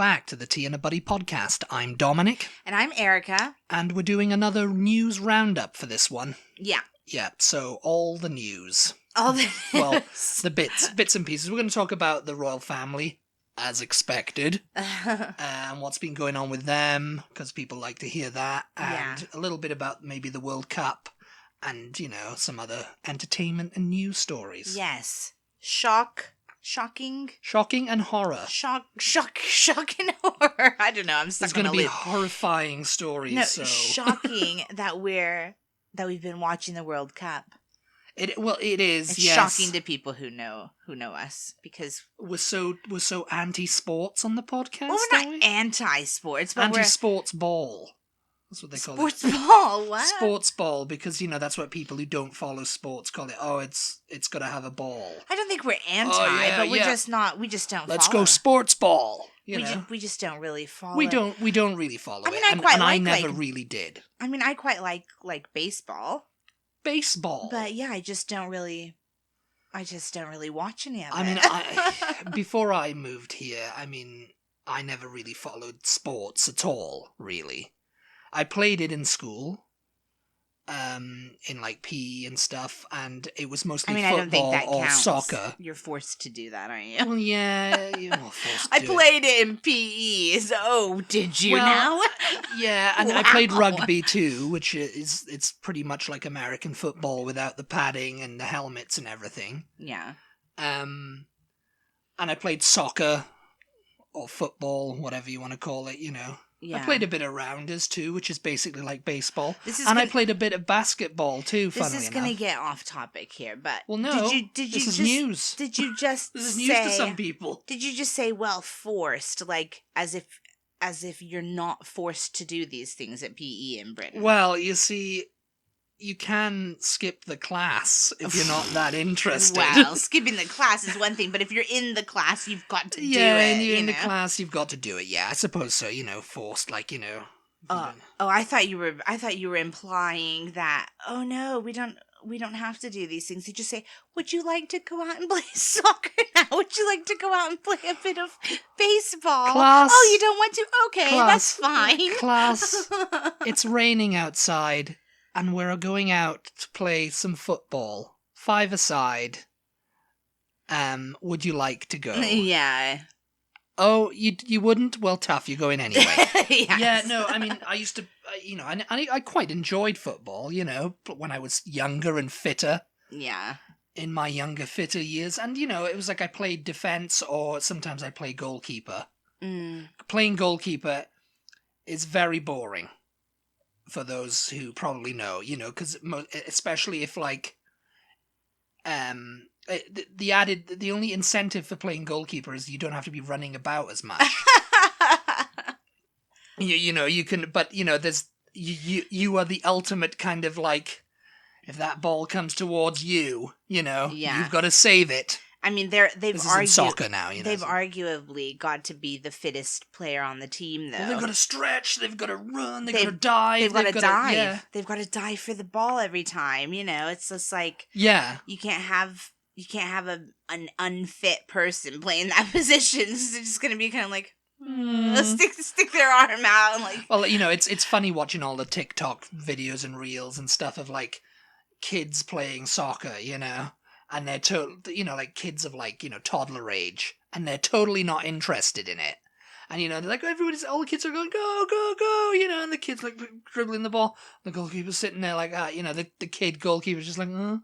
back to the Tea and a Buddy podcast. I'm Dominic. And I'm Erica. And we're doing another news roundup for this one. Yeah. Yeah, so all the news. All the Well, the bits and pieces. We're going to talk about the royal family, as expected, and what's been going on with them, because people like to hear that, and a little bit about maybe the World Cup, and, you know, some other entertainment and news stories. Yes. Shocking and horror. Shock and horror. I don't know. I'm stuck. There's going to be horrifying stories. No, so. Shocking that we've been watching the World Cup. It is. It's yes. shocking to people who know us because we're so anti-sports on the podcast. Well, we're not anti-sports, but anti-sports ball. That's what they call sports it. Sports ball. What? Sports ball, because that's what people who don't follow sports call it. Oh, it's got to have a ball. I don't think we're anti, but we're just not. We just don't. Let's follow. go sports ball. We just don't really follow. We don't really follow it. I never really did. I mean, I quite like baseball. Baseball. But yeah, I just don't really watch any of it. I mean, before I moved here, I never really followed sports at all, really. I played it in school, in like PE and stuff, and it was mostly football I don't think that or counts. soccer. You're forced to do that, aren't you? Well, yeah, you're more forced to I played it in PE, so did you now? Yeah, and Wow. I played rugby too, which it's pretty much like American football without the padding and the helmets and everything. Yeah. And I played soccer or football, whatever you want to call it, Yeah. I played a bit of rounders too, which is basically like baseball. I played a bit of basketball too, funnily enough. This is going to get off topic here, but well, no, this is news. Did you just this is news to some people. Did you just say, well, forced, like as if you're not forced to do these things at PE in Britain? Well, you see, you can skip the class if you're not that interested. Well, skipping the class is one thing, but if you're in the class, you've got to do it. Yeah, and you're in the class, you've got to do it. Yeah, I suppose so. Forced, like I thought you were implying that. Oh no, we don't have to do these things. You just say, "Would you like to go out and play soccer now? Would you like to go out and play a bit of baseball?" Class. Oh, you don't want to? Okay, class, that's fine. Class. It's raining outside. And we're going out to play some football. 5-a-side. Would you like to go? Yeah. Oh, you wouldn't? Well, tough. You're going anyway. Yes. Yeah, no, I used to, I quite enjoyed football, when I was younger and fitter. Yeah. In my younger, fitter years. And, it was like I played defense or sometimes I played goalkeeper. Playing goalkeeper is very boring. For those who probably know, because especially if like, the only incentive for playing goalkeeper is you don't have to be running about as much. You can, but there's you are the ultimate kind of like, if that ball comes towards you, you've got to save it. I mean, they've argued soccer now. They've arguably got to be the fittest player on the team, though. Well, they've got to stretch. They've got to run. They've got to dive. They've got to dive. Yeah. They've got to dive for the ball every time. It's just like you can't have an unfit person playing that position. It's just going to be kind of like stick their arm out and like. Well, it's funny watching all the TikTok videos and reels and stuff of like kids playing soccer, and they're like kids of like, toddler age, and they're totally not interested in it. And, they're like, all the kids are going, go, go, go, and the kids like dribbling the ball. The goalkeeper's sitting there like that, the kid goalkeeper's just like, and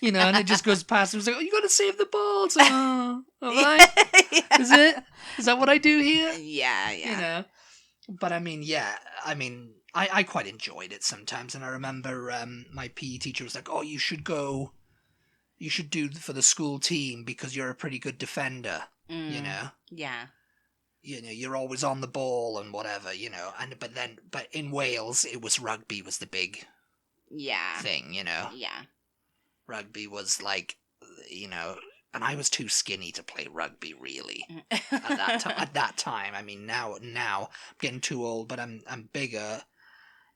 it just goes past him. It's like, oh, you got to save the ball. It's like, all right. Yeah. Is that what I do here? Yeah. But I quite enjoyed it sometimes. And I remember my PE teacher was like, oh, you should do for the school team because you're a pretty good defender, Yeah. You're always on the ball and whatever, but in Wales, it was rugby was the big thing, Yeah. Rugby was like, and I was too skinny to play rugby, really, at that time. I mean, now I'm getting too old, but I'm bigger,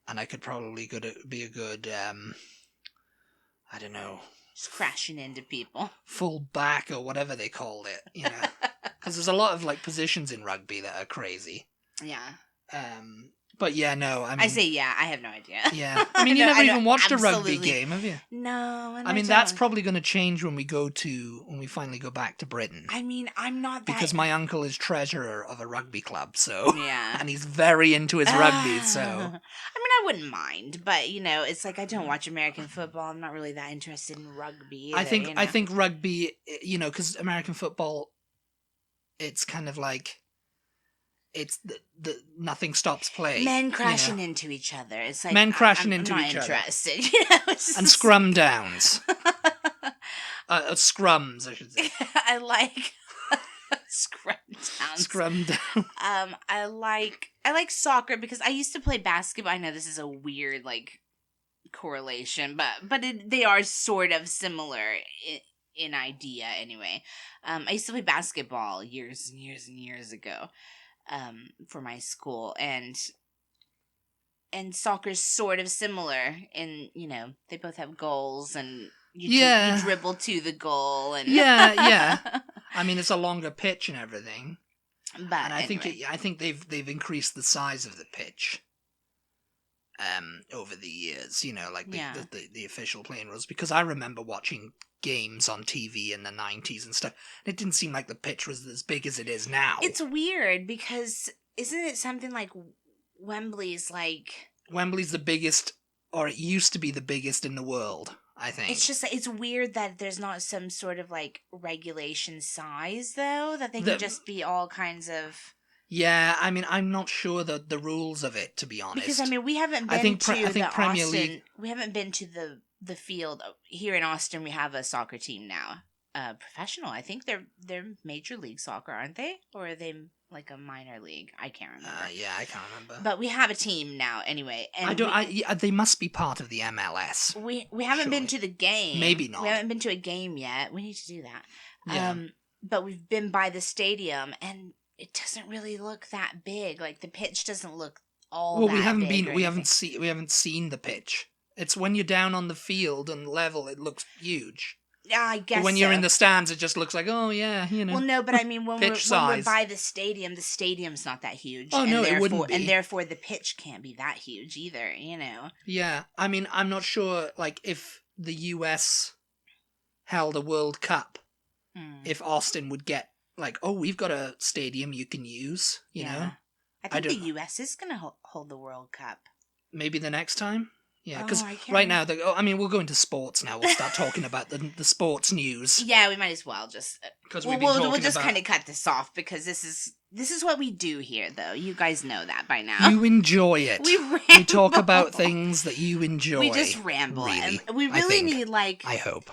and I could probably be a good, I don't know, Just crashing into people. full back or whatever they called it, you know. Because there's a lot of like positions in rugby that are crazy. Yeah. But yeah, no, I mean... I say yeah, I have no idea. Yeah. I mean, you never even watched a rugby game, have you? No, I mean, that's probably going to change when we finally go back to Britain. I mean, I'm not that... Because my uncle is treasurer of a rugby club, so... Yeah. And he's very into his rugby, so... I mean, I wouldn't mind, but, you know, it's like I don't watch American football. I'm not really that interested in rugby either, I think rugby, you know, because American football, it's kind of like... It's the nothing stops play. Men crashing into each other. It's like men crashing into I'm each not other. interested. You know, and scrum downs. Scrums, I should say. I like scrum downs. Scrum down. I like soccer because I used to play basketball. I know this is a weird like correlation, but they are sort of similar in idea anyway. I used to play basketball years and years and years ago. For my school, and soccer's sort of similar in, you know, they both have goals and you dribble to the goal and yeah. I mean, it's a longer pitch and everything, but and I anyway. think they've increased the size of the pitch over the years, you know, like the official playing rules, because I remember watching games on TV in the 90s and stuff. It didn't seem like the pitch was as big as it is now. It's weird because isn't it something like Wembley's the biggest, or it used to be the biggest in the world, I think. It's just, it's weird that there's not some sort of like regulation size though, that they can just be all kinds of... Yeah, I mean, I'm not sure the rules of it, to be honest. Because, I mean, we haven't been to Premier League. We haven't been to the field. Here in Austin, we have a soccer team now. Professional. I think they're Major League Soccer, aren't they? Or are they like a minor league? I can't remember. Yeah, I can't remember. But we have a team now, anyway. And they must be part of the MLS. We haven't been to the game. Maybe not. We haven't been to a game yet. We need to do that. Yeah. But we've been by the stadium, and it doesn't really look that big. Like the pitch doesn't look all. Well, we haven't seen the pitch. It's when you're down on the field and level, it looks huge. Yeah, I guess. But when you're in the stands, it just looks like, oh yeah, you know. Well, no, but I mean, when we're by the stadium's not that huge. Oh no, it wouldn't be. And therefore, the pitch can't be that huge either. You know. Yeah, I mean, I'm not sure. Like, if the US held a World Cup, if Austin would get. Like, oh, we've got a stadium you can use, you know? I think the U.S. is going to hold the World Cup. Maybe the next time? Yeah, because right now, we'll go into sports now. We'll start talking about the sports news. Yeah, we might as well just... Because we'll just kind of cut this off, because this is what we do here, though. You guys know that by now. You enjoy it. We talk about things that you enjoy. We just ramble. Really, and we really need, like... I hope.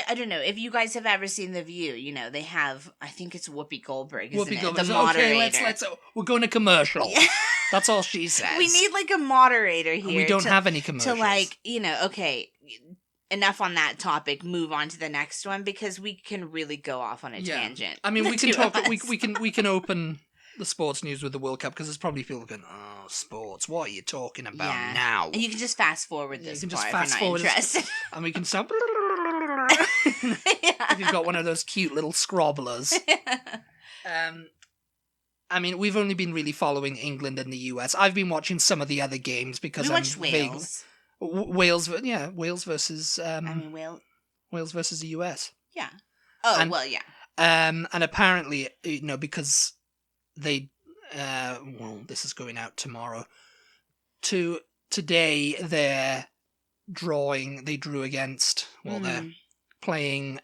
I don't know if you guys have ever seen The View. You know, they have, I think it's Whoopi Goldberg, isn't it? The moderator. Okay, let's we're going to commercial. Yeah. That's all she says. We need like a moderator here. We don't have any commercials. To like, you know, okay, enough on that topic. Move on to the next one, because we can really go off on a tangent. I mean, we can talk. We can open the sports news with the World Cup, because there's probably people going, "Oh, sports! What are you talking about now?" And you can just fast forward this part if you're not interested. And we can stop. If you've got one of those cute little scrobblers. I mean, we've only been really following England and the US. I've been watching some of the other games because we watched Wales. Wales versus Wales versus the US. Yeah. Oh, well, yeah. And apparently, you know, because they this is going out tomorrow. Today they drew against they're playing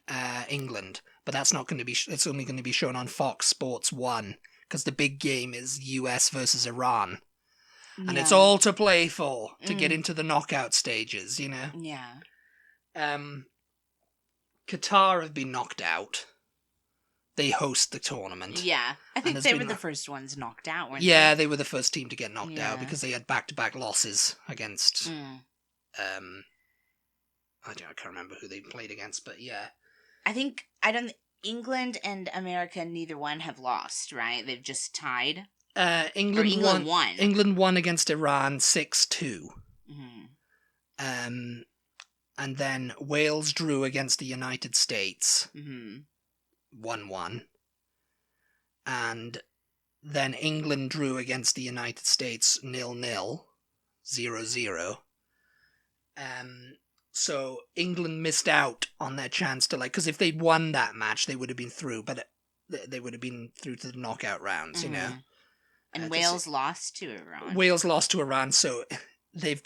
England, but that's not going to be. It's only going to be shown on Fox Sports 1, because the big game is US versus Iran, and it's all to play for to get into the knockout stages. You know. Yeah. Qatar have been knocked out. They host the tournament. Yeah, I think they were the first ones knocked out, weren't they? Yeah, they were the first team to get knocked out, because they had back-to-back losses against. I can't remember who they played against, but yeah. England and America, neither one have lost, right? They've just tied. England won. England won against Iran 6-2. Mm-hmm. And then Wales drew against the United States, Mm-hmm. 1-1. And then England drew against the United States 0-0, 0-0. So England missed out on their chance to, like, because if they'd won that match, they would have been through, but they would have been through to the knockout rounds, you know. And Wales lost to Iran. Wales lost to Iran, so they've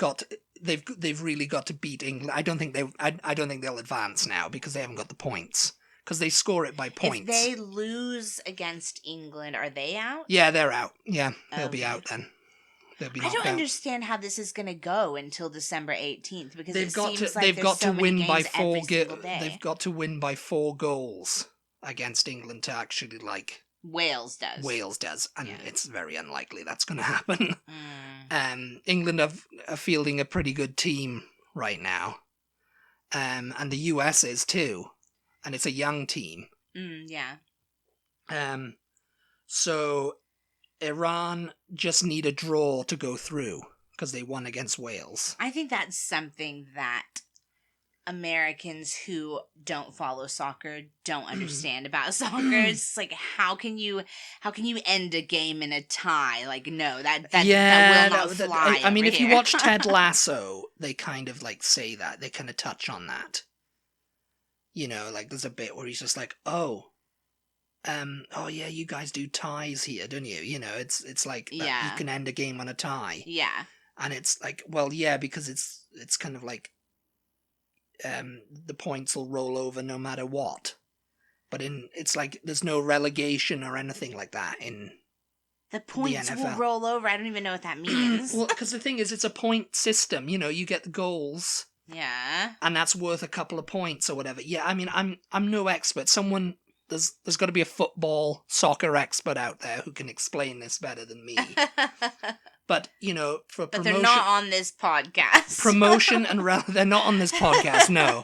really got to beat England. I don't think they'll advance now because they haven't got the points. Because they score it by points. If they lose against England, are they out? Yeah, they're out. Yeah, they'll be out then. They'll be knocked I don't out. understand how this is going to go until December 18th because They've got to win by 4 They've got to win by 4 goals against England to actually, like, Wales does, and it's very unlikely that's going to happen. England are fielding a pretty good team right now, and the US is too, and it's a young team. So Iran just need a draw to go through because they won against Wales. I think that's something that Americans who don't follow soccer don't understand about soccer. It's like, how can you end a game in a tie? Like, no, that will not fly. I mean, if here. you watch Ted Lasso, they kind of like say that. They kind of touch on that. You know, like there's a bit where he's just like, oh yeah, you guys do ties here, don't you? You know, it's like you can end a game on a tie. Yeah. And it's like, well, yeah, because it's kind of like the points will roll over no matter what. But it's like there's no relegation or anything like that in the points will roll over. I don't even know what that means. Well, because the thing is, it's a point system. You know, you get the goals. Yeah. And that's worth a couple of points or whatever. Yeah, I mean, I'm no expert. There's got to be a soccer expert out there who can explain this better than me. But, you know, for promotion... But they're not on this podcast. Promotion and... they're not on this podcast, no.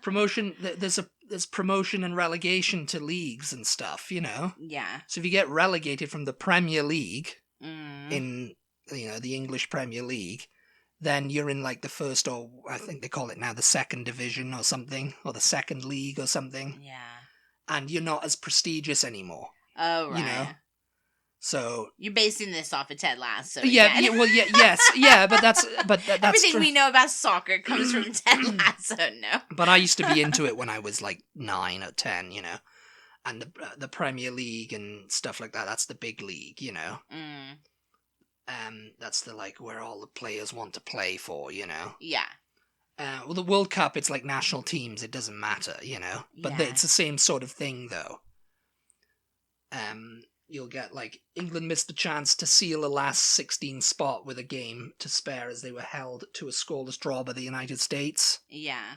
Promotion... There's promotion and relegation to leagues and stuff, you know? Yeah. So if you get relegated from the Premier League, in, you know, the English Premier League, then you're in, like, the first, or I think they call it now the second division or something, or the second league or something. Yeah. And you're not as prestigious anymore. Oh, right. You know? So you're basing this off of Ted Lasso. Yes, but that's everything we know about soccer comes from Ted Lasso. No, but I used to be into it when I was like 9 or 10, you know, and the Premier League and stuff like that. That's the big league, you know. That's the like where all the players want to play for, you know. Yeah. Well, the World Cup, it's like national teams. It doesn't matter, you know. But it's the same sort of thing, though. You'll get, like, England missed the chance to seal a last 16 spot with a game to spare as they were held to a scoreless draw by the United States. Yeah.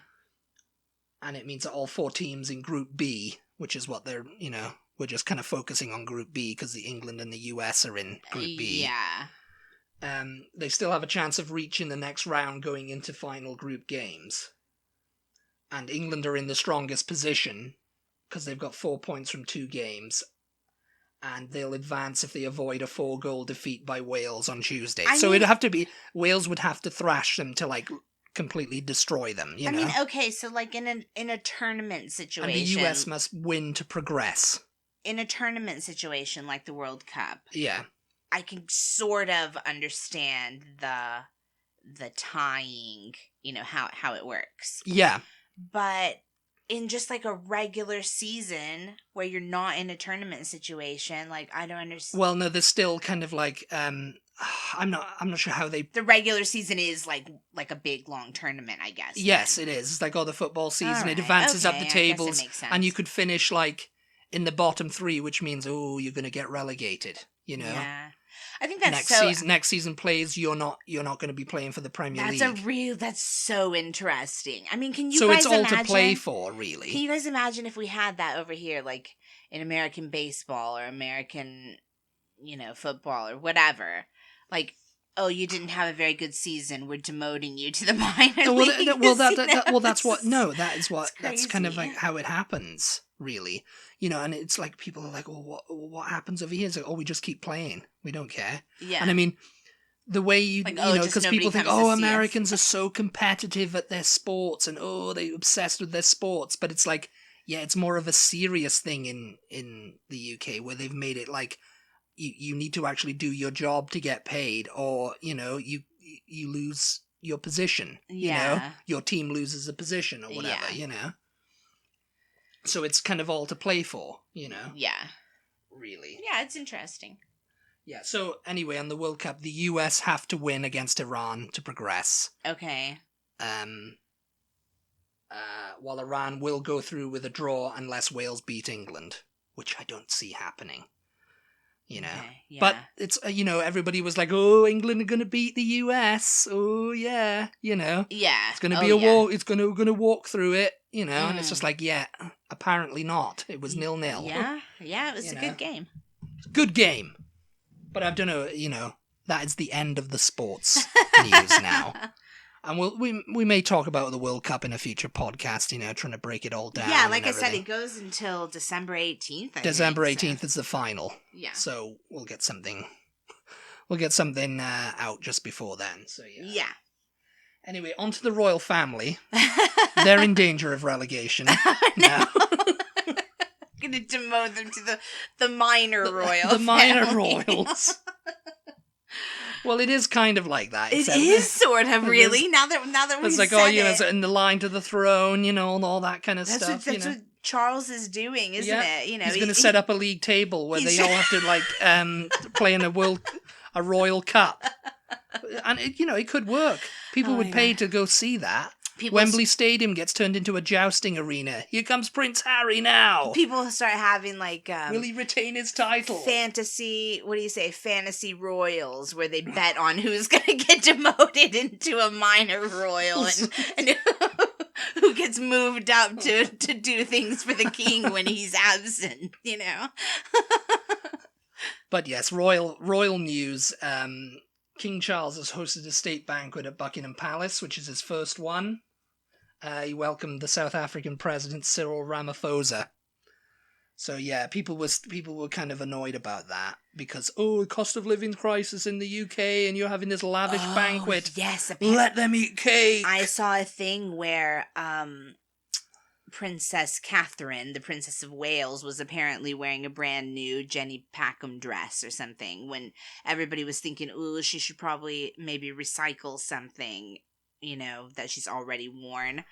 And it means that all 4 teams in Group B, which is what they're, you know, we're just kind of focusing on Group B because the England and the US are in Group B. Yeah. They still have a chance of reaching the next round going into final group games. And England are in the strongest position because they've got 4 points from 2 games. And they'll advance if they avoid a 4-goal defeat by Wales on Tuesday. It'd have to be... Wales would have to thrash them to, like, completely destroy them, you know? I mean, okay, so, like, in a tournament situation... And the US must win to progress. In a tournament situation like the World Cup... Yeah. I can sort of understand the tying, you know, how it works. Yeah. But... in just like a regular season where you're not in a tournament situation, like I don't understand. Well, no, there's still kind of like I'm not sure how they. The regular season is like a big long tournament, I guess. Yes, it is. It's like the football season. It advances up the tables, and you could finish like in the bottom 3, which means you're going to get relegated. You know. Yeah. I think that's next season plays. You're not going to be playing for the Premier League. That's so interesting. I mean, can you? So guys it's all imagine, to play for, really. Can you guys imagine if we had that over here, like in American baseball or American, you know, football or whatever? Like, oh, you didn't have a very good season. We're demoting you to the minor league. That's kind of like how it happens, really. You know, and it's like people are like, well, what happens over here? It's like, we just keep playing. We don't care. Yeah. And I mean, the way you Like, know, just because nobody people think, comes to see us. Americans are so competitive at their sports, and they're obsessed with their sports. But it's like, yeah, it's more of a serious thing in the UK, where they've made it like you need to actually do your job to get paid, or you lose your position. Yeah. Your team loses a position or whatever. Yeah. So it's kind of all to play for. Yeah. Really. Yeah, it's interesting. Yeah, so anyway, on the World Cup, the US have to win against Iran to progress. Okay. While Iran will go through with a draw unless Wales beat England, which I don't see happening. Okay, yeah. But it's, everybody was like, oh, England are going to beat the US. Oh, yeah, Yeah. It's going to be a walk. It's going to walk through it, and it's just like, yeah, apparently not. It was 0-0. Yeah, it was a good game. Good game. But I don't know, that is the end of the sports news now. And we may talk about the World Cup in a future podcast, trying to break it all down. Yeah, like I said, it goes until December 18th. December 18th is the final. Yeah. So we'll get something out just before then. So yeah. Yeah. Anyway, on to the royal family. They're in danger of relegation. Now. I'm going to demote them to the minor royal The minor family. royals. Well, it is kind of like that. It is sort of, really. Now that we've it's like, said in the line to the throne, and all that kind of stuff. That's what Charles is doing, isn't it? He's going to set up a league table where they all have to play in a royal cup, and it could work. People would pay to go see that. Wembley Stadium gets turned into a jousting arena. Here comes Prince Harry now. People start having will he retain his title? Fantasy royals, where they bet on who's going to get demoted into a minor royal and who gets moved up to do things for the king when he's absent. But yes, royal news. King Charles has hosted a state banquet at Buckingham Palace, which is his first one. He welcomed the South African president, Cyril Ramaphosa. So yeah, people were kind of annoyed about that because, cost of living crisis in the UK and you're having this lavish banquet. Yes, let them eat cake. I saw a thing where Princess Catherine, the Princess of Wales, was apparently wearing a brand new Jenny Packham dress or something when everybody was thinking, she should probably maybe recycle something, that she's already worn.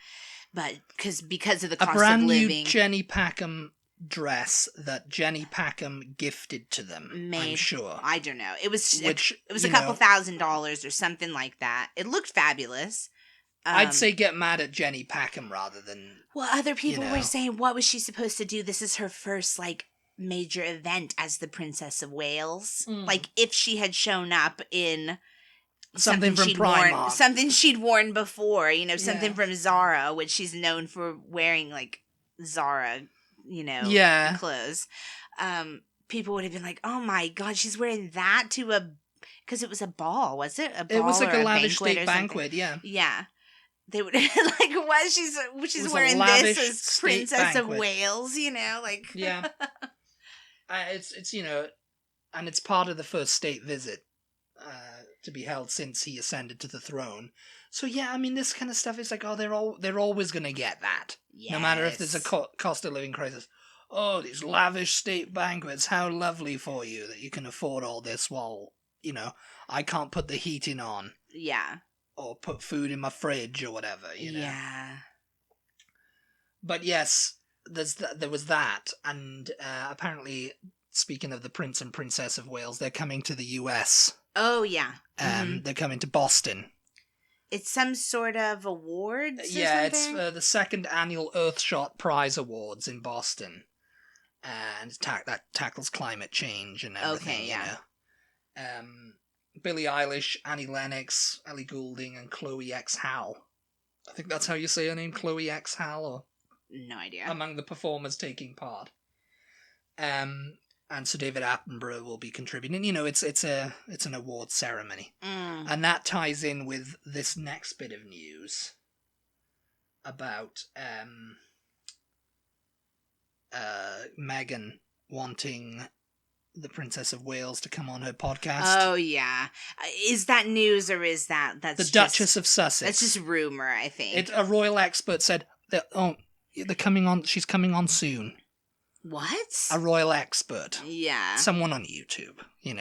But because of the cost of living. A brand new Jenny Packham dress that Jenny Packham gifted to them, I'm sure. I don't know. It was a couple $1,000s or something like that. It looked fabulous. I'd say get mad at Jenny Packham rather than... Well, other people were saying, what was she supposed to do? This is her first, major event as the Princess of Wales. If she had shown up in... Something from Primark. Something she'd worn before, something from Zara, which she's known for wearing, Zara, clothes. People would have been like, oh my God, she's wearing that to because it was a ball, was it? A ball it was like or a lavish state banquet, yeah. Yeah. They would what she's wearing this as Princess of Wales, Yeah. It's and it's part of the first state visit to be held since he ascended to the throne. So yeah, I mean, this kind of stuff is like, they're always going to get that. Yes. No matter if there's a cost of living crisis. Oh, these lavish state banquets, how lovely for you that you can afford all this while, I can't put the heating on. Yeah. Or put food in my fridge or whatever, Yeah. But yes, there was that, and apparently, speaking of the Prince and Princess of Wales, they're coming to the US. Oh, yeah. They're coming to Boston. It's some sort of awards Yeah, it's the second annual Earthshot Prize Awards in Boston. And that tackles climate change and everything, okay, yeah. Billie Eilish, Annie Lennox, Ellie Goulding, and Chloe X. Hall. I think that's how you say her name, Chloe X. Hall, or... No idea. Among the performers taking part. And Sir David Attenborough will be contributing. It's an award ceremony. And that ties in with this next bit of news about Meghan wanting the Princess of Wales to come on her podcast. Oh, yeah. Is that news or is that's the Duchess of Sussex. That's just rumor, I think. A royal expert said that, they're coming on. She's coming on soon. What? A royal expert. Yeah. Someone on YouTube, who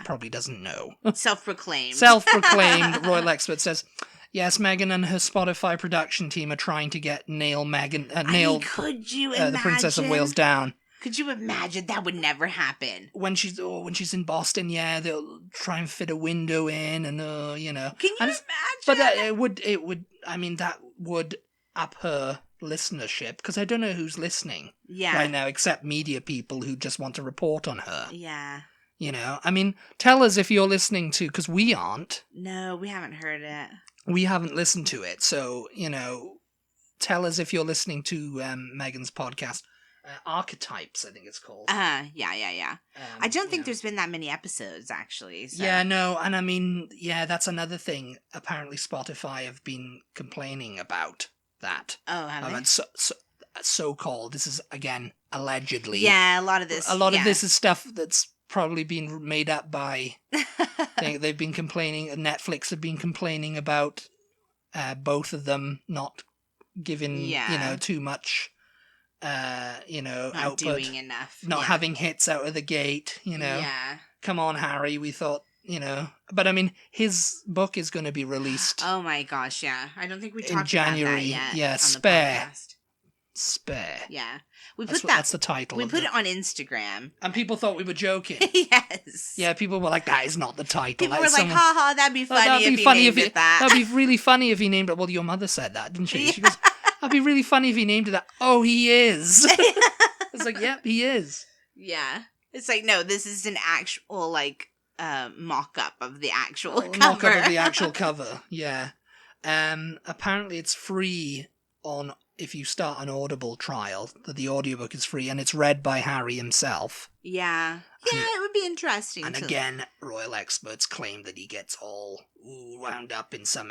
probably doesn't know. Self-proclaimed. Self-proclaimed royal expert says, yes, Meghan and her Spotify production team are trying to nail could you imagine? the Princess of Wales down. Could you imagine? That would never happen. When she's in Boston, they'll try and fit a window in, and Can you imagine? But that would up her listenership, because I don't know who's listening right now except media people who just want to report on her. Yeah. Tell us if you're listening to, because we aren't. No, we haven't heard it. We haven't listened to it, so, tell us if you're listening to Meghan's podcast. Archetypes, I think it's called. Yeah. I don't think there's been that many episodes, actually. So. Yeah, no, and that's another thing. Apparently Spotify have been complaining about that. Oh, have they? So-called, this is, again, allegedly. Yeah, a lot of this is stuff that's probably been made up by... they've been complaining, Netflix have been complaining about both of them not giving, too much... not output, doing enough, not having hits out of the gate, Yeah. Come on, Harry, we thought, But, his book is going to be released. Oh, my gosh, yeah. I don't think we talked in January. about that yet. Yeah, on Spare. The podcast. Spare. Yeah. That's the title. We put it on Instagram. And people thought we were joking. Yes. Yeah, people were like, that is not the title. People were like, haha, that'd be funny if he named it that. That'd be really funny if he named it. Well, your mother said that, didn't she? Yeah. She goes, that'd be really funny if he named it that. Oh, he is. It's like, yep, he is. Yeah. It's like, no, this is an actual, mock-up of the actual cover. Mock-up of the actual cover, yeah. Apparently it's free if you start an Audible trial, that the audiobook is free, and it's read by Harry himself. Yeah. Yeah, it would be interesting. And again, royal experts claim that he gets all wound up in some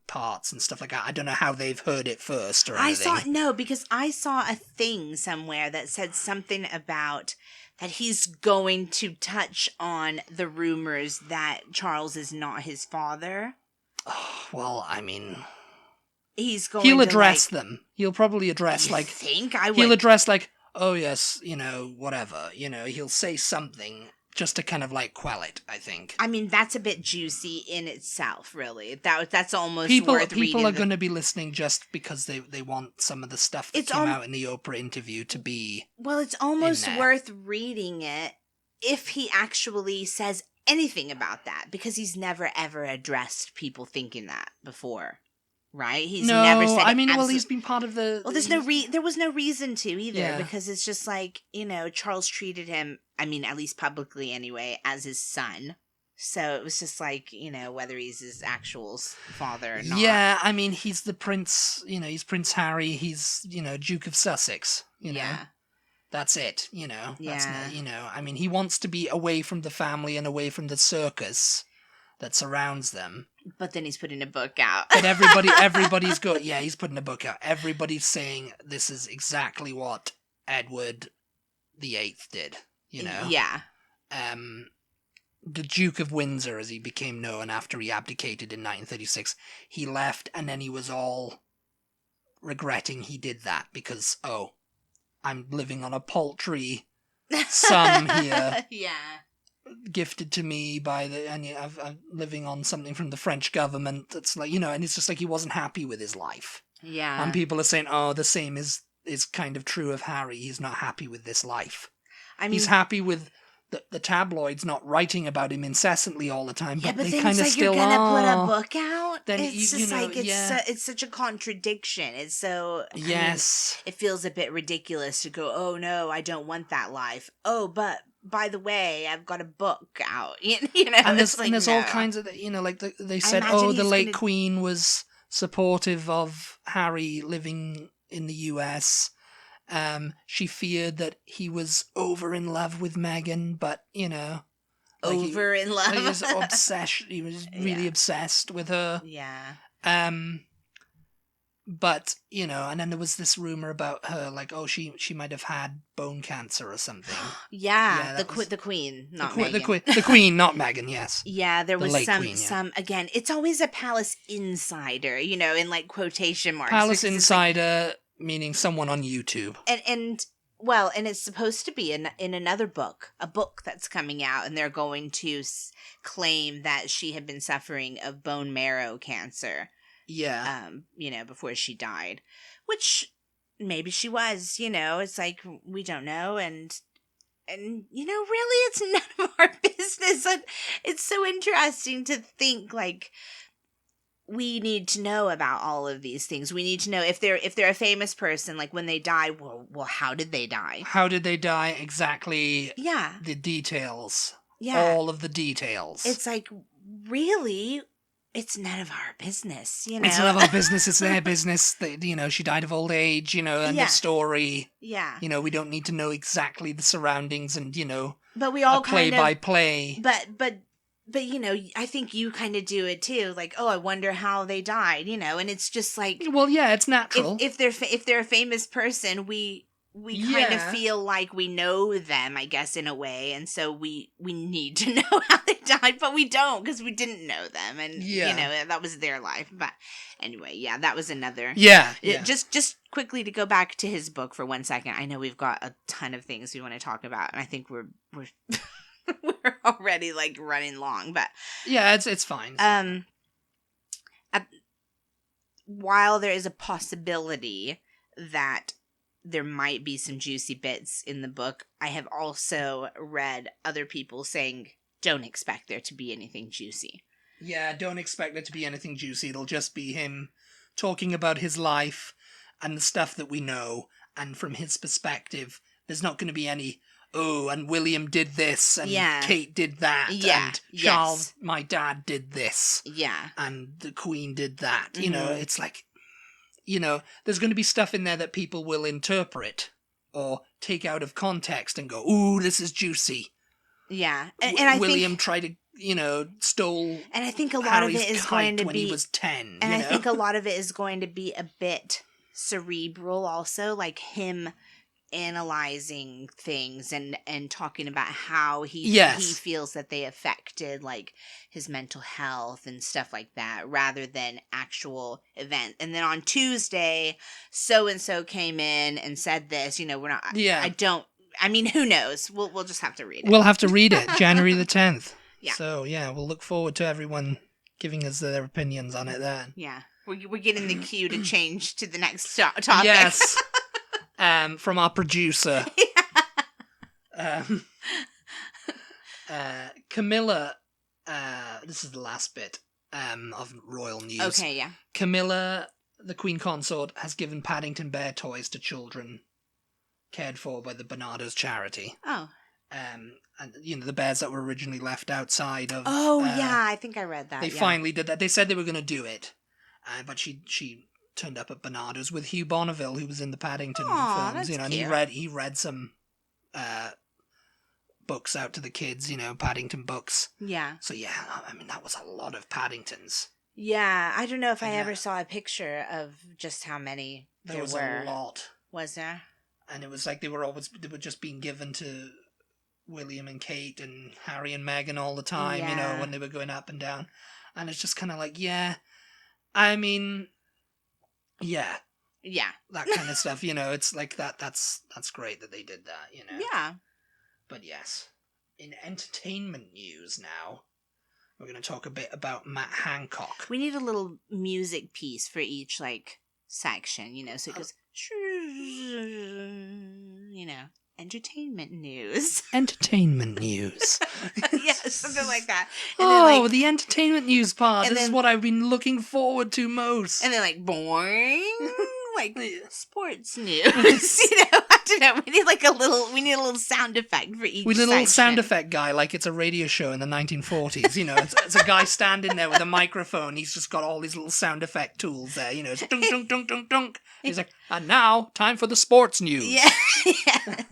parts and stuff like that. I don't know how they've heard it first or anything. Because I saw a thing somewhere that said something about that he's going to touch on the rumors that Charles is not his father. Oh, well, he'll address them. He'll probably address he'll address oh yes, whatever, he'll say something just to kind of quell it, I think. That's a bit juicy in itself, really. That's almost worth reading. People are going to be listening just because they want some of the stuff that came out in the Oprah interview to be. Well, it's almost worth reading it if he actually says anything about that, because he's never ever addressed people thinking that before. Right? He's never said he's been part of the... Well, there was no reason to either, because it's just Charles treated him, at least publicly anyway, as his son. So it was just whether he's his actual father or not. Yeah, he's the prince, he's Prince Harry, he's, Duke of Sussex, Yeah. That's it, Yeah. That's, he wants to be away from the family and away from the circus that surrounds them. But then he's putting a book out. But everybody's he's putting a book out. Everybody's saying this is exactly what Edward VIII did, Yeah. The Duke of Windsor, as he became known after he abdicated in 1936, he left and then he was all regretting he did that because, I'm living on a paltry sum here. Yeah. Gifted to me and I'm living on something from the French government. That's and it's just he wasn't happy with his life. Yeah. And people are saying, the same is kind of true of Harry. He's not happy with this life. He's happy with the tabloids not writing about him incessantly all the time, but they kind of still are. You're gonna put a book out? Then it's it's such a contradiction. It's so... Yes. It feels a bit ridiculous to go, oh no, I don't want that life. Oh, but... by the way, I've got a book out, and there's all kinds of, they said, the late Queen was supportive of Harry living in the US. She feared that he was over in love with Meghan, but, in love? He was obsessed. He was really obsessed with her. Yeah. But, and then there was this rumor about her, like, oh, she might have had bone cancer or something. Yeah, the queen, not Meghan. The queen, not Meghan, yes. Yeah, there was queen, some, again, it's always a palace insider, in like quotation marks. Palace insider, meaning someone on YouTube. And it's supposed to be in another book, a book that's coming out, and they're going to claim that she had been suffering of bone marrow cancer. Yeah. Before she died, which maybe she was, it's like, we don't know. And, really, it's none of our business. And it's so interesting to think, like, we need to know about all of these things. We need to know if they're a famous person, like when they die, well, how did they die? How did they die? Exactly. Yeah. The details. Yeah. All of the details. It's like, really? It's none of our business, It's none of our business. It's their business. She died of old age, and the story. Yeah. We don't need to know exactly the surroundings and, but we all play by play. But I think you kind of do it too. Like, oh, I wonder how they died, and it's just like, well, yeah, it's natural. If they're a famous person, we kind of feel like we know them, I guess, in a way, and so we need to know how they died, but we don't, because we didn't know them, and that was their life. But anyway, yeah, that was another. Yeah. Just quickly to go back to his book for 1 second. I know we've got a ton of things we want to talk about, and I think we're we're already like running long, but yeah, it's fine. While there is a possibility that there might be some juicy bits in the book, I have also read other people saying, don't expect there to be anything juicy. Yeah, don't expect there to be anything juicy. It'll just be him talking about his life and the stuff that we know, and from his perspective, there's not going to be any, oh, and William did this, and Kate did that, and Charles, my dad, did this. Yeah. And the Queen did that. Mm-hmm. It's like, there's going to be stuff in there that people will interpret or take out of context and go, ooh, this is juicy. Yeah. And I William think, tried to, stole and I think a lot Harry's of it is going to when be, he was 10. And I think a lot of it is going to be a bit cerebral also, like him analyzing things and talking about how he feels that they affected like his mental health and stuff like that, rather than actual event. And then on Tuesday, so and so came in and said this. We're not. Yeah. I mean, who knows? We'll just have to read it. We'll have to read it. January the 10th. Yeah. So yeah, we'll look forward to everyone giving us their opinions on it then. Yeah, we're getting the cue to change to the next topic. Yes. From our producer. Camilla, this is the last bit of royal news. Okay, yeah. Camilla, the Queen Consort, has given Paddington Bear toys to children cared for by the Bernardo's charity. Oh. And, the bears that were originally left outside of... Oh, yeah, I think I read that. They finally did that. They said they were going to do it, but she turned up at Bernardo's with Hugh Bonneville, who was in the Paddington films, that's and cute. he read some books out to the kids, Paddington books. Yeah. So yeah, I mean that was a lot of Paddingtons. Yeah, I don't know if I ever saw a picture of just how many there was were. A lot. Was there? And it was like they were just being given to William and Kate and Harry and Meghan all the time, when they were going up and down. And it's just kind of like, yeah, I mean, yeah, that kind of stuff. It's like that's great that they did that. Yeah. But yes, in entertainment news now, we're going to talk a bit about Matt Hancock. We need a little music piece for each section, so it goes, entertainment news. Entertainment news. Yeah, something like that. And the entertainment news part. This is what I've been looking forward to most. And then boing, sports news. I don't know. We need a little sound effect for each. We need a little section. sound effect guy, like it's a radio show in the 1940s. It's a guy standing there with a microphone. He's just got all these little sound effect tools there. It's dunk dunk dunk dunk dunk. He's like, and now time for the sports news. Yeah. Yes.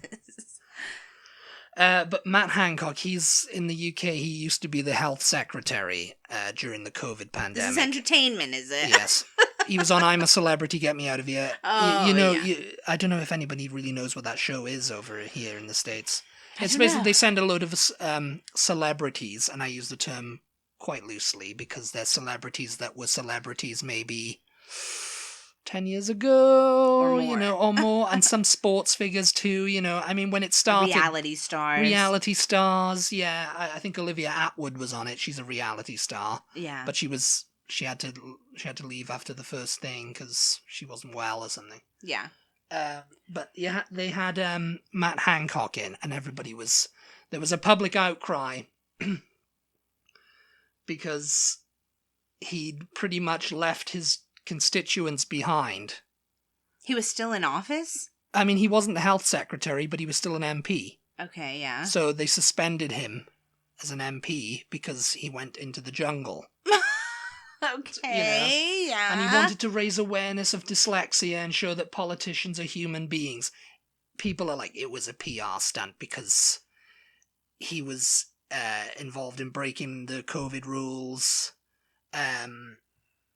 But Matt Hancock, he's in the UK. He used to be the health secretary during the COVID pandemic. This is entertainment, is it? Yes. He was on I'm a Celebrity, Get Me Out of Here. Oh, you know, yeah. I don't know if anybody really knows what that show is over here in the States. It's don't basically know. they send a load of celebrities, and I use the term quite loosely because they're celebrities that were celebrities maybe 10 years ago, Or more. or more, and some sports figures too, I mean, when it started... Reality stars. Reality stars, yeah. I think Olivia Atwood was on it. She's a reality star. Yeah. But she had to leave after the first thing because she wasn't well or something. Yeah. But yeah, they had Matt Hancock in, and there was a public outcry because he'd pretty much left his constituents behind. He was still in office? I mean, he wasn't the health secretary, but he was still an MP. Okay, yeah. So they suspended him as an MP because he went into the jungle. Okay, yeah. And he wanted to raise awareness of dyslexia and show that politicians are human beings. People are like, it was a PR stunt because he was involved in breaking the COVID rules.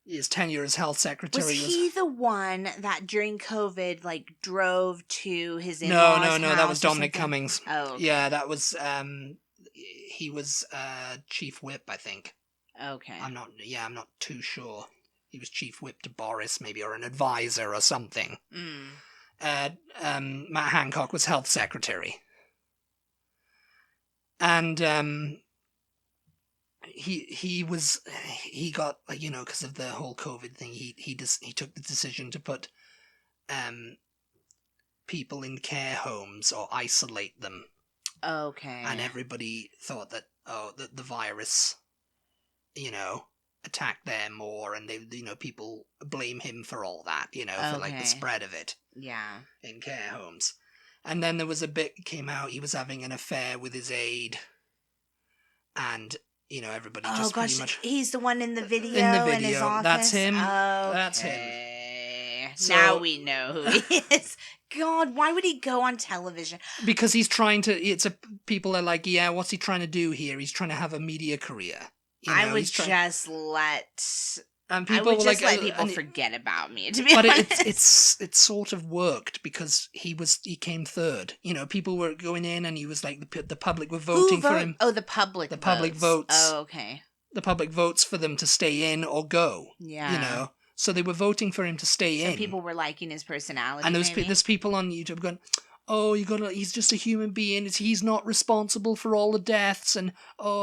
His tenure as health secretary was he the one that during COVID drove to his No, in-laws' that house was or Dominic something? Cummings. Oh, okay. Yeah, that was he was chief whip, I think. Okay. I'm not too sure. He was chief whip to Boris, maybe, or an advisor or something. Matt Hancock was health secretary. And he got, because of the whole COVID thing, he took the decision to put people in care homes or isolate them. Okay. And everybody thought that that the virus attacked them more, and they people blame him for all that, for the spread of it. Yeah. In care homes. And then there was a bit came out, he was having an affair with his aide, and everybody just pretty much... he's the one in the video. In his office. That's him. Okay. That's him. Now we know who he is. God, why would he go on television? Because he's trying to... people are like, yeah, what's he trying to do here? He's trying to have a media career. I would just let people forget about me, to be honest. But it's sort of worked because he came third. People were going in, and he was like the public were voting for him. Oh, the public. The public votes. Oh, okay. The public votes for them to stay in or go. Yeah. So they were voting for him to stay in. People were liking his personality. And there's people on YouTube going, oh, he's just a human being. He's not responsible for all the deaths, and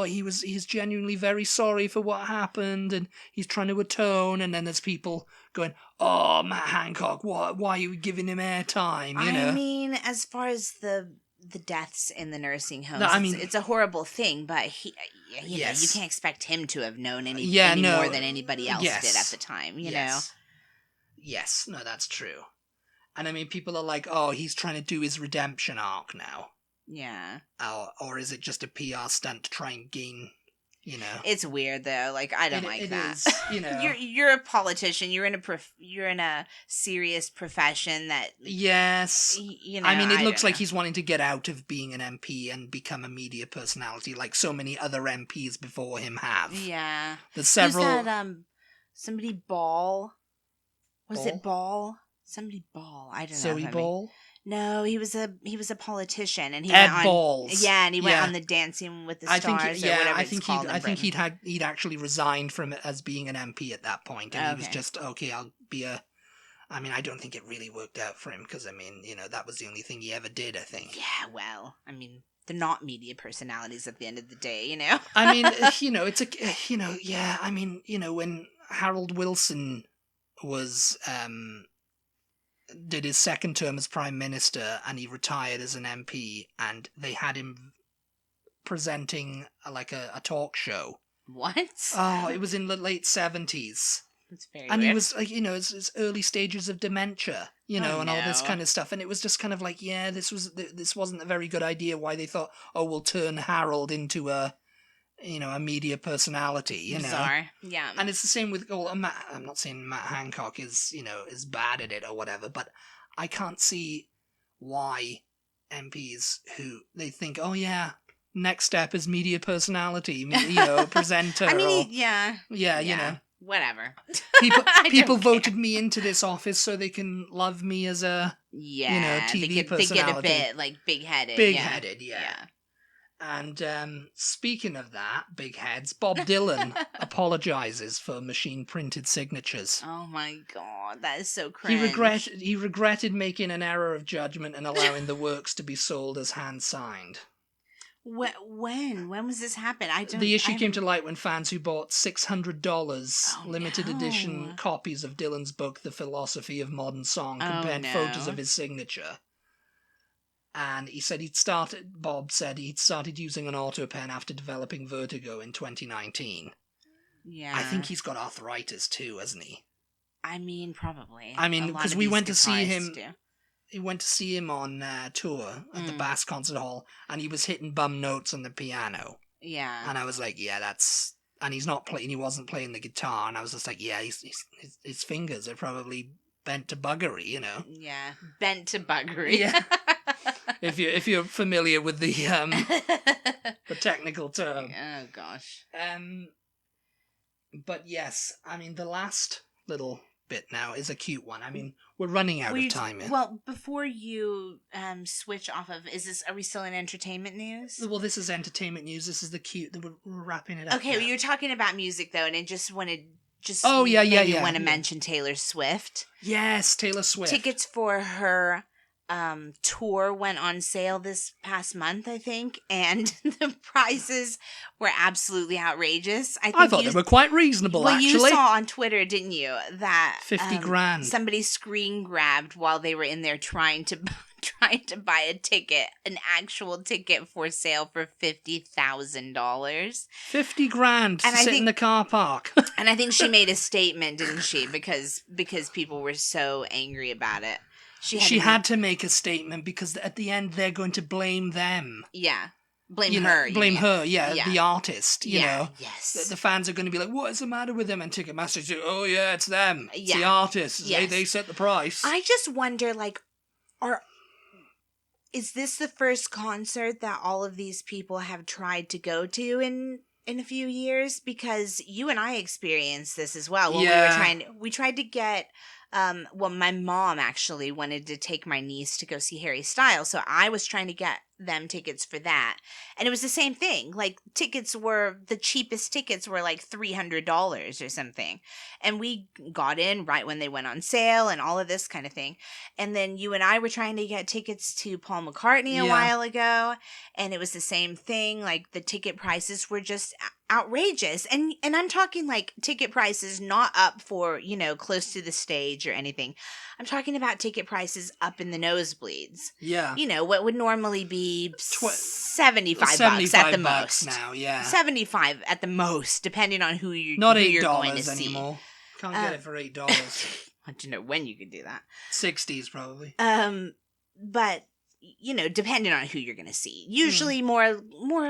he's genuinely very sorry for what happened, and he's trying to atone. And then there's people going, oh, Matt Hancock, why are you giving him airtime? I mean, as far as the deaths in the nursing homes, it's a horrible thing, but you can't expect him to have known any more than anybody else did at the time, you know? Yes, no, that's true. And I mean, people are like, oh, he's trying to do his redemption arc now. Yeah. Or is it just a PR stunt to try and gain, It's weird, though. I don't like that. Is, you're a politician. You're in a serious profession that... Yes. I mean, it looks like know. he's wanting to get out of being an MP and become a media personality like so many other MPs before him have. Yeah. There's several... Who's that, somebody Ball? Was it Ball? Somebody Ball. I don't know. Zoe Ball? No, he was a politician, and he Ed went on, Balls. Yeah, and he went on the Dancing with the Stars or whatever it's called. I think he'd actually resigned from it as being an MP at that point, and he was just I'll be a. I mean, I don't think it really worked out for him because that was the only thing he ever did. I think. Yeah, well, I mean, they're not media personalities at the end of the day, I mean, it's a I mean, when Harold Wilson was did his second term as Prime Minister and he retired as an MP, and they had him presenting a talk show. What? Oh, it was in the late 70s. That's very and weird. he was it's early stages of dementia, and all this kind of stuff. And it was just kind of like, this wasn't a very good idea. Why they thought, we'll turn Harold into a media personality, Bizarre. Yeah. And it's the same with, I'm not saying Matt Hancock is bad at it or whatever, but I can't see why MPs who they think, next step is media personality, presenter. I mean, yeah, Whatever. People voted me into this office so they can love me as a TV personality. They get a bit like big-headed. Big-headed, yeah. And speaking of that, big heads, Bob Dylan apologizes for machine-printed signatures. Oh my god, that is so cringe. He regretted making an error of judgment and allowing the works to be sold as hand-signed. When was this happen? The issue came to light when fans who bought $600 limited edition copies of Dylan's book, The Philosophy of Modern Song, compared photos of his signature. And Bob said he'd started using an auto pen after developing vertigo in 2019. Yeah. I think he's got arthritis too, hasn't he? I mean, probably. I mean, because we went to see him. He went to see him on tour at the Bass Concert Hall, and he was hitting bum notes on the piano. Yeah. And I was like, yeah, that's... And he's not playing, he wasn't playing the guitar, and I was just like, yeah, his fingers are probably bent to buggery, you know? Yeah, bent to buggery. Yeah. if you're familiar with the technical term. Oh, gosh. But yes, I mean, the last little bit now is a cute one. I mean, we're running out of time here. Well, before you switch off of, are we still in entertainment news? Well, this is entertainment news. This is the cute, we're wrapping it up. Okay, well, you're talking about music, though, and I just wanted... want to mention Taylor Swift. Yes, Taylor Swift. Tickets for her tour went on sale this past month, I think, and the prices were absolutely outrageous. I thought they were quite reasonable, actually. You saw on Twitter, didn't you, that 50 grand. Somebody screen grabbed while they were in there trying to buy a ticket, an actual ticket for sale for $50,000. 50 grand to sit in the car park. And I think she made a statement, didn't she? Because people were so angry about it. She had to make a statement because at the end they're going to blame them. Yeah. Blame her, the artist, you know. Yes. The fans are going to be like, what is the matter with them? And Ticketmaster say, oh yeah, it's them. It's the artists. Yes. They set the price. I just wonder, like, is this the first concert that all of these people have tried to go to in a few years? Because you and I experienced this as well. We tried to get... my mom actually wanted to take my niece to go see Harry Styles, so I was trying to get them tickets for that. And it was the same thing. Like, the cheapest tickets were like $300 or something. And we got in right when they went on sale and all of this kind of thing. And then you and I were trying to get tickets to Paul McCartney a while ago, and it was the same thing. Like, the ticket prices were just outrageous. And I'm talking like ticket prices not up for, close to the stage or anything. I'm talking about ticket prices up in the nosebleeds. Yeah. What would normally be $75 at the most. Now, yeah. 75 at the most, depending on who you're going to see. Anymore. Can't get it for $8. I don't know when you could do that. 60s probably. But depending on who you're going to see. Usually more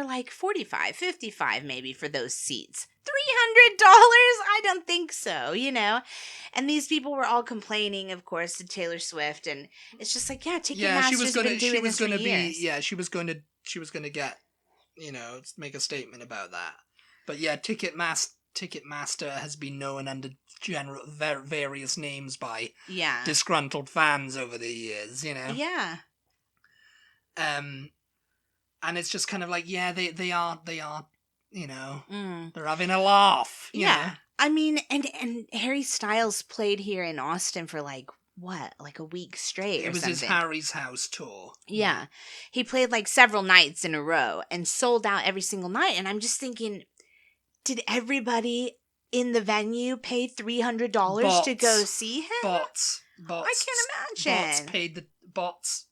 like 45, 55 maybe for those seats. $300? I don't think so, And these people were all complaining, of course, to Taylor Swift, and it's just like, Ticketmaster's been doing this for years. Yeah, she was going to get, make a statement about that. But yeah, Ticketmaster has been known under various names by disgruntled fans over the years, Yeah. And it's just kind of like, they are, they're having a laugh. You know? I mean, and Harry Styles played here in Austin for like a week straight or something. It was his Harry's House tour. Yeah. He played like several nights in a row and sold out every single night. And I'm just thinking, did everybody in the venue pay $300 to go see him? Bots. I can't imagine. Bots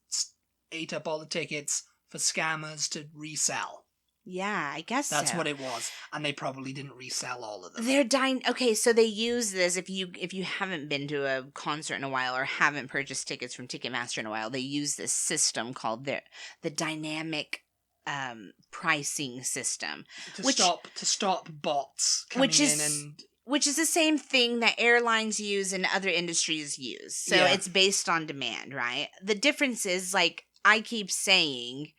ate up all the tickets for scammers to resell. Yeah, I guess that's what it was, and they probably didn't resell all of them. They're dying. Okay, so they use this if you haven't been to a concert in a while or haven't purchased tickets from Ticketmaster in a while. They use this system called the dynamic pricing system to stop bots coming in and. Which is the same thing that airlines use and other industries use. So it's based on demand, right? The difference is, like I keep saying,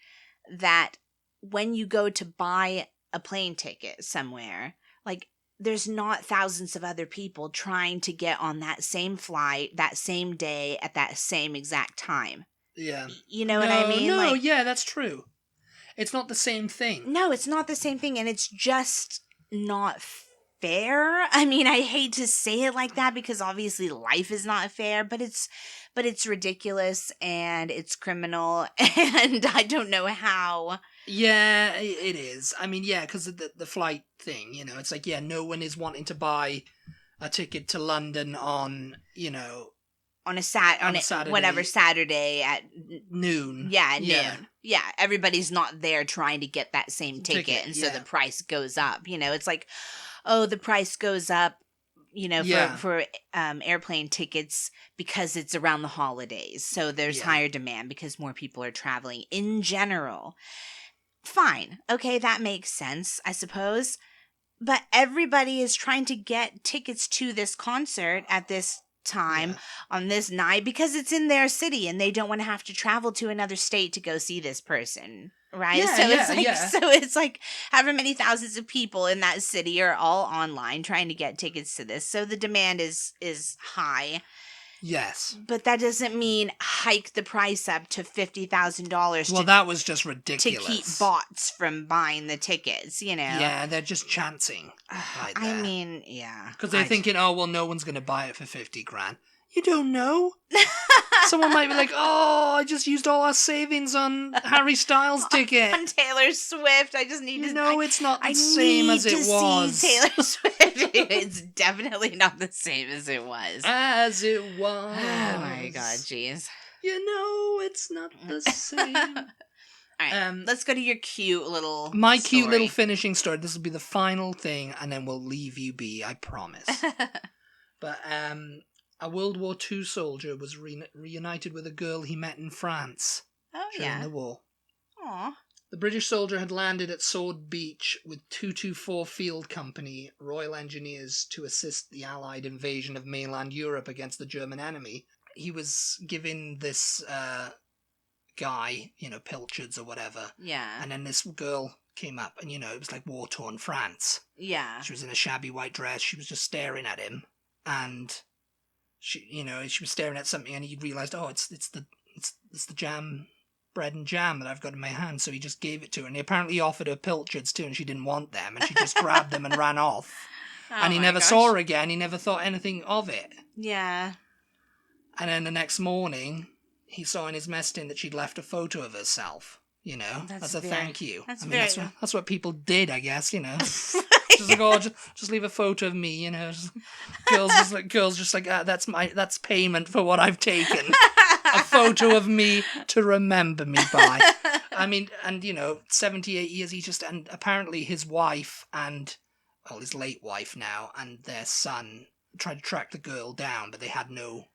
that when you go to buy a plane ticket somewhere, like there's not thousands of other people trying to get on that same flight, that same day, at that same exact time. Yeah. You know what I mean? No, Like, yeah, that's true. It's not the same thing. no, it's not the same thing, and it's just not fair. I mean, I hate to say it like that because obviously life is not fair, but it's ridiculous and it's criminal, and I don't know how. Yeah, it is. I mean, yeah, because of the flight thing, you know, it's like, yeah, no one is wanting to buy a ticket to London on, you know, on a Saturday, whatever Saturday at noon. Yeah, noon. Yeah, everybody's not there trying to get that same ticket, and so the price goes up. You know, it's like, oh, the price goes up, you know, for airplane tickets because it's around the holidays. So there's higher demand because more people are traveling in general. Fine. Okay, that makes sense, I suppose. But everybody is trying to get tickets to this concert at this time on this night because it's in their city and they don't want to have to travel to another state to go see this person. Right? So it's like however many thousands of people in that city are all online trying to get tickets to this. So the demand is high. Yes. But that doesn't mean hike the price up to $50,000. Well, that was just ridiculous. To keep bots from buying the tickets, you know? Yeah, they're just chancing. I mean, yeah. Because they're thinking, oh, well, no one's going to buy it for 50 grand. You don't know. Someone might be like, oh, I just used all our savings on Harry Styles' ticket. On Taylor Swift. I just need to... No, it's not the same as it was. See Taylor Swift. It's definitely not the same as it was. As it was. Oh my god, jeez. You know, it's not the same. All right, let's go to your cute little My story. cute little finishing story. This will be the final thing, and then we'll leave you be, I promise. But, a World War II soldier was reunited with a girl he met in France during the war. Aww. The British soldier had landed at Sword Beach with 224 Field Company Royal Engineers to assist the Allied invasion of mainland Europe against the German enemy. He was giving this guy, you know, pilchards or whatever. Yeah. And then this girl came up, and, you know, it was like war-torn France. Yeah. She was in a shabby white dress. She was just staring at him, and... she was staring at something, and he realized, oh, it's the jam, bread and jam that I've got in my hand. So he just gave it to her, and he apparently offered her pilchards too, and she didn't want them, and she just grabbed them and ran off. And he never saw her again. He never thought anything of it. Yeah. And then the next morning, he saw in his mess tin that she'd left a photo of herself. You know, as a thank you. That's what people did, I guess. You know. Just like, oh, just leave a photo of me, you know. Girls just like, that's payment for what I've taken. A photo of me to remember me by. I mean, and you know, 78 years. And apparently his wife and, well, his late wife now, and their son tried to track the girl down, but they had no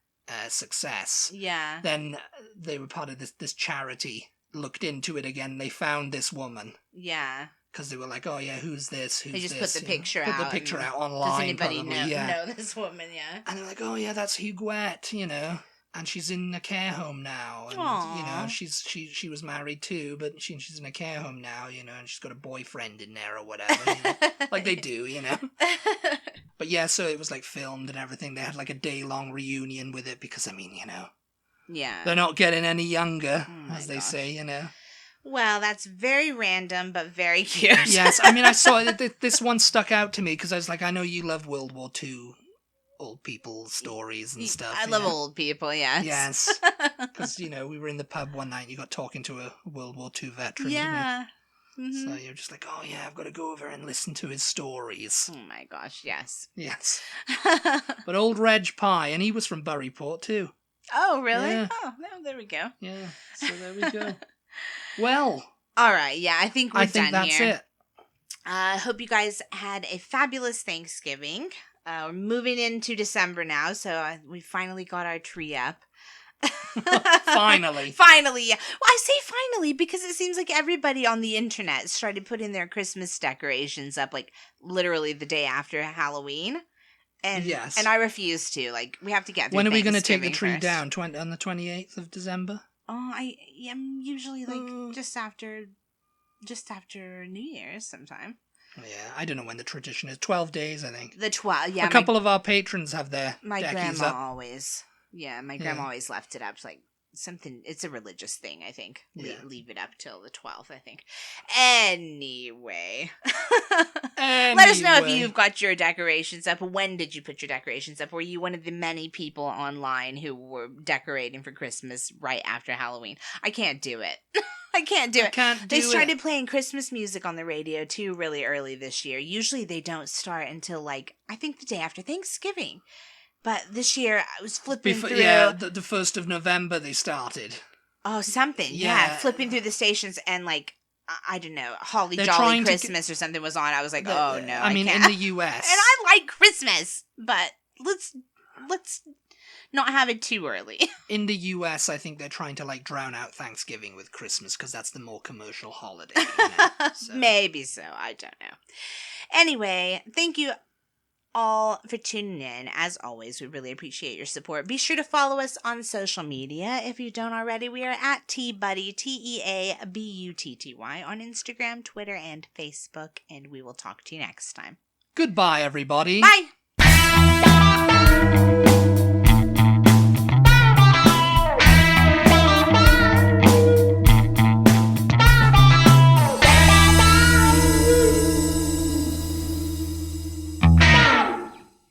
success. Yeah. Then they were part of this charity. Looked into it again. They found this woman. Yeah. Because they were like, oh yeah, who's this? They just put the picture out. Put the picture out online. Does anybody probably, know this woman? Yeah. And they're like, oh yeah, that's Huguette, you know. And she's in a care home now. And, aww. you know, she was married too, but she's in a care home now, you know, and she's got a boyfriend in there or whatever. You know? Like they do, you know. But yeah, so it was like filmed and everything. They had like a day-long reunion with it because, I mean, you know. Yeah. They're not getting any younger, as they say, you know. Well, that's very random, but very cute. Yes, I mean, I saw it. This one stuck out to me because I was like, I know you love World War II old people stories and stuff. I love old people, yes. Yes. Because, you know, we were in the pub one night and you got talking to a World War II veteran. Yeah. Mm-hmm. So you're just like, oh yeah, I've got to go over and listen to his stories. Oh my gosh, yes. Yes. But old Reg Pye, and he was from Buryport too. Oh, really? Yeah. Oh, well, there we go. Yeah, so there we go. Well, all right. Yeah, I think we're done that's here. it. I hope you guys had a fabulous Thanksgiving. We're moving into December now, so we finally got our tree up. Finally. Finally, yeah. Well, I say finally because it seems like everybody on the internet started putting their Christmas decorations up like literally the day after Halloween. And yes. And I refuse to. Like, we have to get through When are we going to take the Thanksgiving tree first. down? On the 28th of December? Oh, I'm usually like just after New Year's sometime. Yeah, I don't know when the tradition is. 12 days, I think. The 12, yeah. A couple of our patrons have their my deckies grandma up. always, my grandma always left it up. Like something, it's a religious thing, I think. Yeah. Leave it up till the 12th, I think. Anyway. Anyway. Let us know if you've got your decorations up. When did you put your decorations up? Were you one of the many people online who were decorating for Christmas right after Halloween? I can't do it. I can't do it. They started playing Christmas music on the radio too really early this year. Usually they don't start until like, I think the day after Thanksgiving. But this year I was flipping through. Yeah, the 1st of November they started. Oh, something. Yeah. Flipping through the stations and like, I don't know, Holly Jolly Christmas or something was on. I was like, oh no, I mean, can't. in the US. And I like Christmas, but let's not have it too early. In the US, I think they're trying to like drown out Thanksgiving with Christmas because that's the more commercial holiday. You know? So. Maybe so. I don't know. Anyway, thank you all for tuning in. As always, we really appreciate your support. Be sure to follow us on social media if you don't already. We are at TButty, TEABUTTY on Instagram, Twitter, and Facebook, and we will talk to you next time. Goodbye, everybody. Bye.